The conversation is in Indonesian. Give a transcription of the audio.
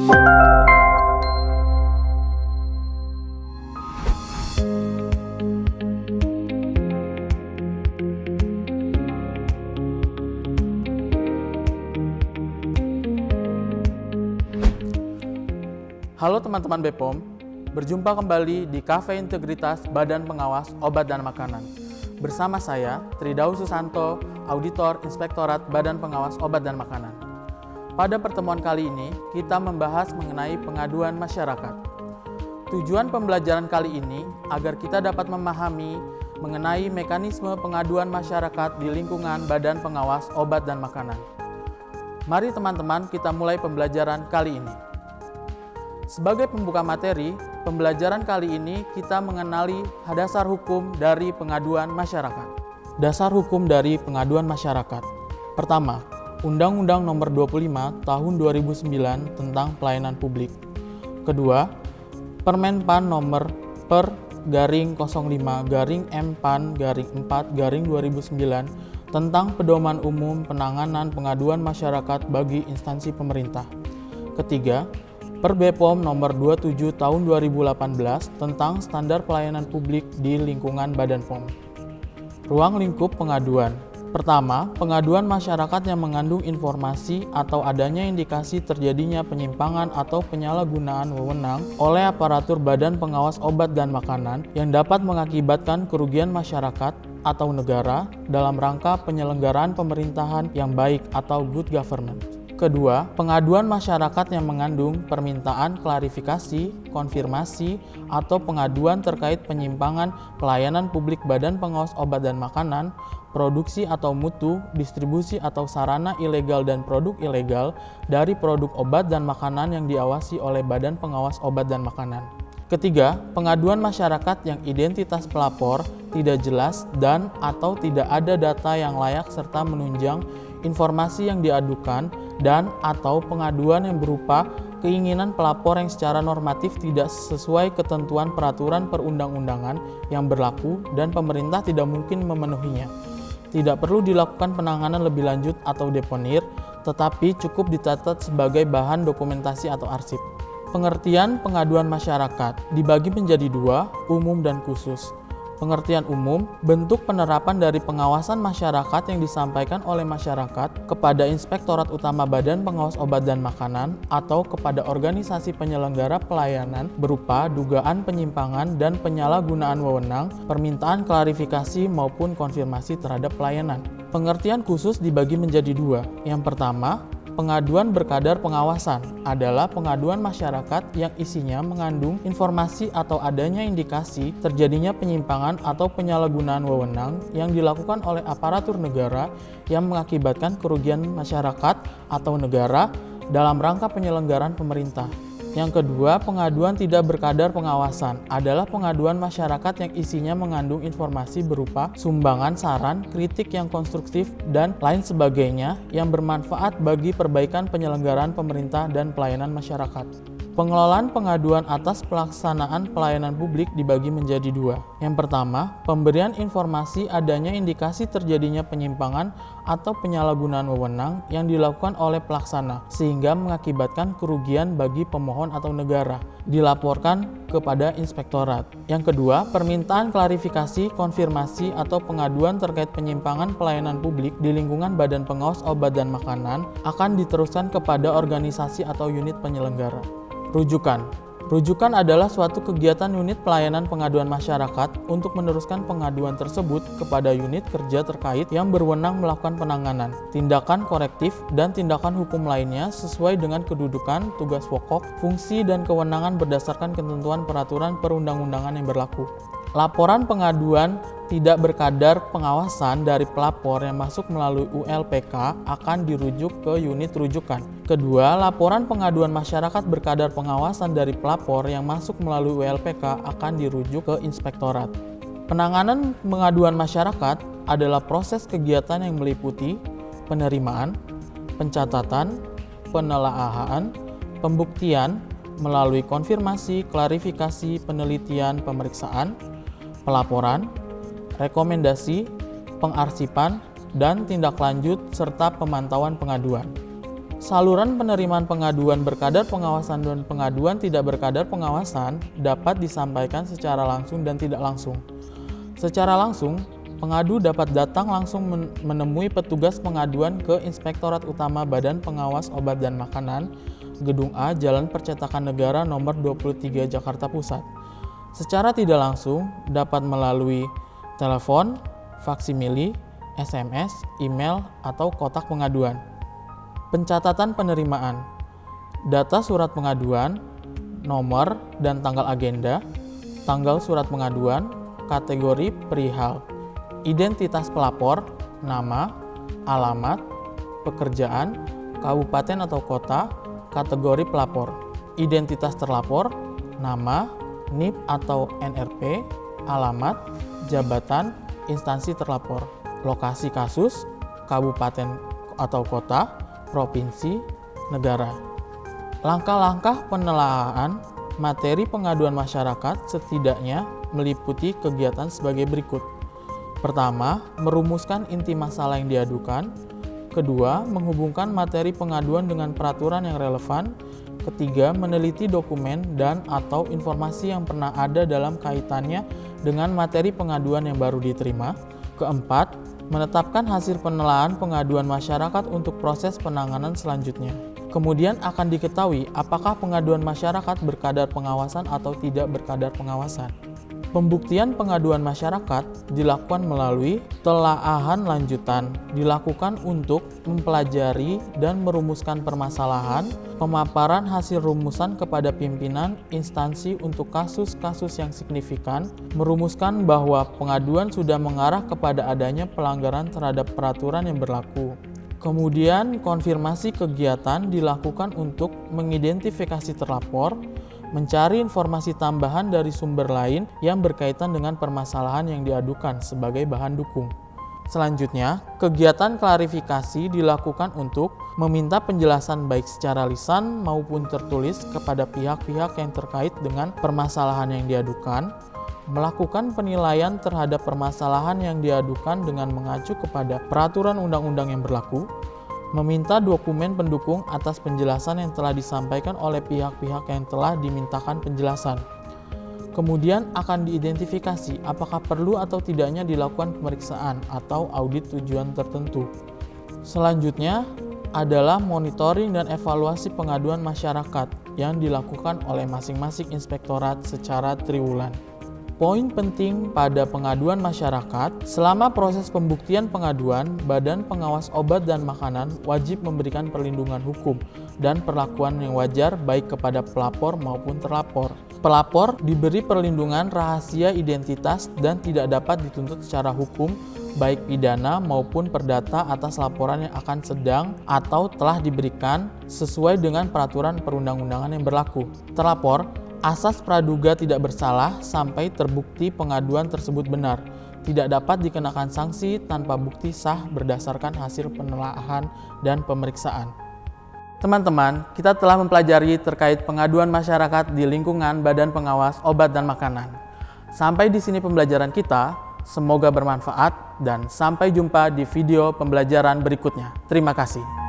Halo teman-teman BPOM, berjumpa kembali di Cafe Integritas Badan Pengawas Obat dan Makanan. Bersama saya, Tridaus Susanto, Auditor Inspektorat Badan Pengawas Obat dan Makanan. Pada pertemuan kali ini, kita membahas mengenai pengaduan masyarakat. Tujuan pembelajaran kali ini agar kita dapat memahami mengenai mekanisme pengaduan masyarakat di lingkungan Badan Pengawas Obat dan Makanan. Mari teman-teman kita mulai pembelajaran kali ini. Sebagai pembuka materi, pembelajaran kali ini kita mengenali dasar hukum dari pengaduan masyarakat. Dasar hukum dari pengaduan masyarakat. Pertama, Undang-Undang Nomor 25 Tahun 2009 tentang Pelayanan Publik. Kedua, Permenpan Nomor Per/05/M-PAN/4/2009 tentang Pedoman Umum Penanganan Pengaduan Masyarakat bagi Instansi Pemerintah. Ketiga, Per-BPOM Nomor 27 Tahun 2018 tentang Standar Pelayanan Publik di Lingkungan Badan POM. Ruang lingkup pengaduan. Pertama, pengaduan masyarakat yang mengandung informasi atau adanya indikasi terjadinya penyimpangan atau penyalahgunaan wewenang oleh aparatur Badan Pengawas Obat dan Makanan yang dapat mengakibatkan kerugian masyarakat atau negara dalam rangka penyelenggaraan pemerintahan yang baik atau good government. Kedua, pengaduan masyarakat yang mengandung permintaan klarifikasi, konfirmasi, atau pengaduan terkait penyimpangan pelayanan publik Badan Pengawas Obat dan Makanan, produksi atau mutu, distribusi atau sarana ilegal dan produk ilegal dari produk obat dan makanan yang diawasi oleh Badan Pengawas Obat dan Makanan. Ketiga, pengaduan masyarakat yang identitas pelapor tidak jelas dan atau tidak ada data yang layak serta menunjang informasi yang diadukan dan atau pengaduan yang berupa keinginan pelapor yang secara normatif tidak sesuai ketentuan peraturan perundang-undangan yang berlaku dan pemerintah tidak mungkin memenuhinya. Tidak perlu dilakukan penanganan lebih lanjut atau deponir, tetapi cukup dicatat sebagai bahan dokumentasi atau arsip. Pengertian pengaduan masyarakat dibagi menjadi dua, umum dan khusus. Pengertian umum, bentuk penerapan dari pengawasan masyarakat yang disampaikan oleh masyarakat kepada Inspektorat Utama Badan Pengawas Obat dan Makanan atau kepada organisasi penyelenggara pelayanan berupa dugaan penyimpangan dan penyalahgunaan wewenang, permintaan klarifikasi maupun konfirmasi terhadap pelayanan. Pengertian khusus dibagi menjadi dua. Yang pertama, pengaduan berkadar pengawasan adalah pengaduan masyarakat yang isinya mengandung informasi atau adanya indikasi terjadinya penyimpangan atau penyalahgunaan wewenang yang dilakukan oleh aparatur negara yang mengakibatkan kerugian masyarakat atau negara dalam rangka penyelenggaraan pemerintah. Yang kedua, pengaduan tidak berkadar pengawasan adalah pengaduan masyarakat yang isinya mengandung informasi berupa sumbangan saran, kritik yang konstruktif, dan lain sebagainya yang bermanfaat bagi perbaikan penyelenggaraan pemerintah dan pelayanan masyarakat. Pengelolaan pengaduan atas pelaksanaan pelayanan publik dibagi menjadi dua. Yang pertama, pemberian informasi adanya indikasi terjadinya penyimpangan atau penyalahgunaan wewenang yang dilakukan oleh pelaksana sehingga mengakibatkan kerugian bagi pemohon atau negara, dilaporkan kepada inspektorat. Yang kedua, permintaan klarifikasi, konfirmasi atau pengaduan terkait penyimpangan pelayanan publik di lingkungan Badan Pengawas Obat dan Makanan akan diteruskan kepada organisasi atau unit penyelenggara. Rujukan. Rujukan adalah suatu kegiatan unit pelayanan pengaduan masyarakat untuk meneruskan pengaduan tersebut kepada unit kerja terkait yang berwenang melakukan penanganan, tindakan korektif, dan tindakan hukum lainnya sesuai dengan kedudukan, tugas pokok, fungsi, dan kewenangan berdasarkan ketentuan peraturan perundang-undangan yang berlaku. Laporan pengaduan tidak berkadar pengawasan dari pelapor yang masuk melalui ULPK akan dirujuk ke unit rujukan. Kedua, laporan pengaduan masyarakat berkadar pengawasan dari pelapor yang masuk melalui ULPK akan dirujuk ke inspektorat. Penanganan pengaduan masyarakat adalah proses kegiatan yang meliputi penerimaan, pencatatan, penelaahan, pembuktian melalui konfirmasi, klarifikasi, penelitian, pemeriksaan, pelaporan, rekomendasi, pengarsipan, dan tindak lanjut serta pemantauan pengaduan. Saluran penerimaan pengaduan berkadar pengawasan dan pengaduan tidak berkadar pengawasan dapat disampaikan secara langsung dan tidak langsung. Secara langsung, pengadu dapat datang langsung menemui petugas pengaduan ke Inspektorat Utama Badan Pengawas Obat dan Makanan, Gedung A, Jalan Percetakan Negara nomor 23 Jakarta Pusat. Secara tidak langsung dapat melalui telepon, faksimili, SMS, email, atau kotak pengaduan. Pencatatan penerimaan, data surat pengaduan, nomor dan tanggal agenda, tanggal surat pengaduan, kategori perihal, identitas pelapor, nama, alamat, pekerjaan, kabupaten atau kota, kategori pelapor, identitas terlapor, nama, NIP atau NRP, alamat, jabatan, instansi terlapor, lokasi kasus, kabupaten atau kota, provinsi, negara. Langkah-langkah penelaahan materi pengaduan masyarakat setidaknya meliputi kegiatan sebagai berikut. Pertama, merumuskan inti masalah yang diadukan. Kedua, menghubungkan materi pengaduan dengan peraturan yang relevan. Ketiga, meneliti dokumen dan atau informasi yang pernah ada dalam kaitannya dengan materi pengaduan yang baru diterima. Keempat, menetapkan hasil penelaahan pengaduan masyarakat untuk proses penanganan selanjutnya. Kemudian akan diketahui apakah pengaduan masyarakat berkadar pengawasan atau tidak berkadar pengawasan. Pembuktian pengaduan masyarakat dilakukan melalui telaahan lanjutan, dilakukan untuk mempelajari dan merumuskan permasalahan, pemaparan hasil rumusan kepada pimpinan instansi untuk kasus-kasus yang signifikan, merumuskan bahwa pengaduan sudah mengarah kepada adanya pelanggaran terhadap peraturan yang berlaku. Kemudian konfirmasi kegiatan dilakukan untuk mengidentifikasi terlapor, mencari informasi tambahan dari sumber lain yang berkaitan dengan permasalahan yang diadukan sebagai bahan dukung. Selanjutnya, kegiatan klarifikasi dilakukan untuk meminta penjelasan baik secara lisan maupun tertulis kepada pihak-pihak yang terkait dengan permasalahan yang diadukan, melakukan penilaian terhadap permasalahan yang diadukan dengan mengacu kepada peraturan undang-undang yang berlaku, meminta dokumen pendukung atas penjelasan yang telah disampaikan oleh pihak-pihak yang telah dimintakan penjelasan. Kemudian akan diidentifikasi apakah perlu atau tidaknya dilakukan pemeriksaan atau audit tujuan tertentu. Selanjutnya adalah monitoring dan evaluasi pengaduan masyarakat yang dilakukan oleh masing-masing inspektorat secara triwulan. Poin penting pada pengaduan masyarakat, selama proses pembuktian pengaduan, Badan Pengawas Obat dan Makanan wajib memberikan perlindungan hukum dan perlakuan yang wajar baik kepada pelapor maupun terlapor. Pelapor diberi perlindungan rahasia identitas dan tidak dapat dituntut secara hukum baik pidana maupun perdata atas laporan yang akan sedang atau telah diberikan sesuai dengan peraturan perundang-undangan yang berlaku. Terlapor asas praduga tidak bersalah sampai terbukti pengaduan tersebut benar. Tidak dapat dikenakan sanksi tanpa bukti sah berdasarkan hasil penelaahan dan pemeriksaan. Teman-teman, kita telah mempelajari terkait pengaduan masyarakat di lingkungan Badan Pengawas Obat dan Makanan. Sampai di sini pembelajaran kita, semoga bermanfaat dan sampai jumpa di video pembelajaran berikutnya. Terima kasih.